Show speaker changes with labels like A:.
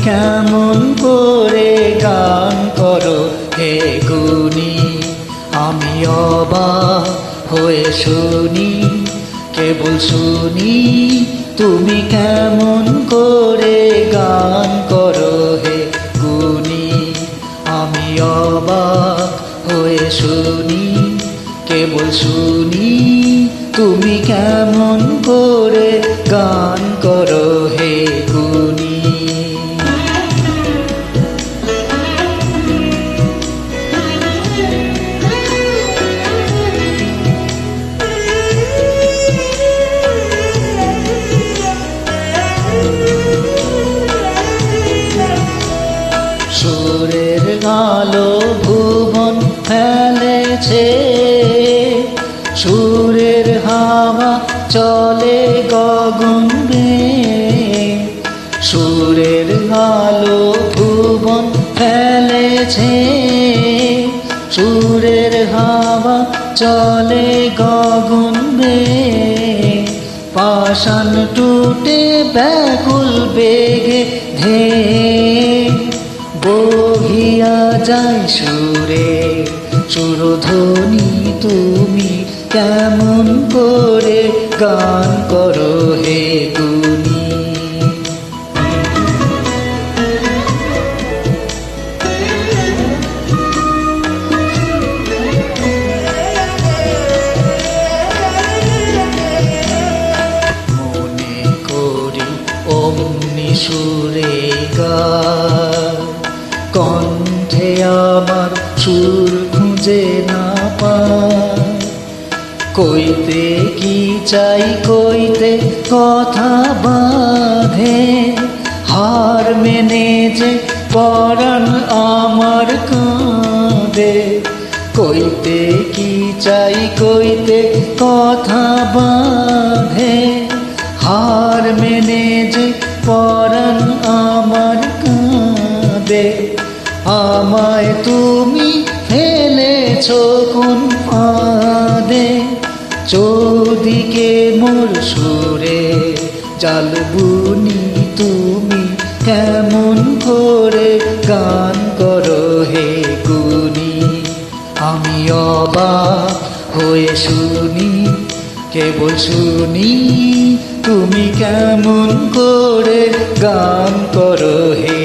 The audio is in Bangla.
A: কেমন করে গান করো হে গুণী। আমি অবাক হয়ে শুনি, কেবল শুনি তুমি কেমন করে গান করো হে গুণী। আমি অবাক হয়ে শুনি, কেবল শুনি তুমি কেমন করে গান করো হে গুণী। সুরের আলো ভুবন ফেলেছে, সুরের হাওয়া চলে গগন বেয়ে। সুরের আলো ভুবন ফেলেছে, সুরের হাওয়া চলে গগন বেয়ে। পাষাণ টুটে ব্যাকুল বেগে ধেয়ে বহিয়া যায় সুরে সুরধ্বনি। তুমি কেমন করে গান করো হে গুণী। মনে করি অমনি সুরে গান, কণ্ঠে আমার সুর খুঁজে না পায়। কইতে কি চাই কইতে কথা বাঁধে, হার মেনে যে পরাণ আমার কাঁদে। কইতে কি চাই কইতে কথা বাঁধে, হার মেনে যে পরাণ আমার কাঁদে। আমায় তুমি ফেলেছ কোন ফাঁদে, চৌদিকে মোর সুরে জাল বুনি। তুমি কেমন করে গান করো হে গুণী। আমি অবাক হয়ে শুনি, কেবল শুনি তুমি কেমন করে গান করো হে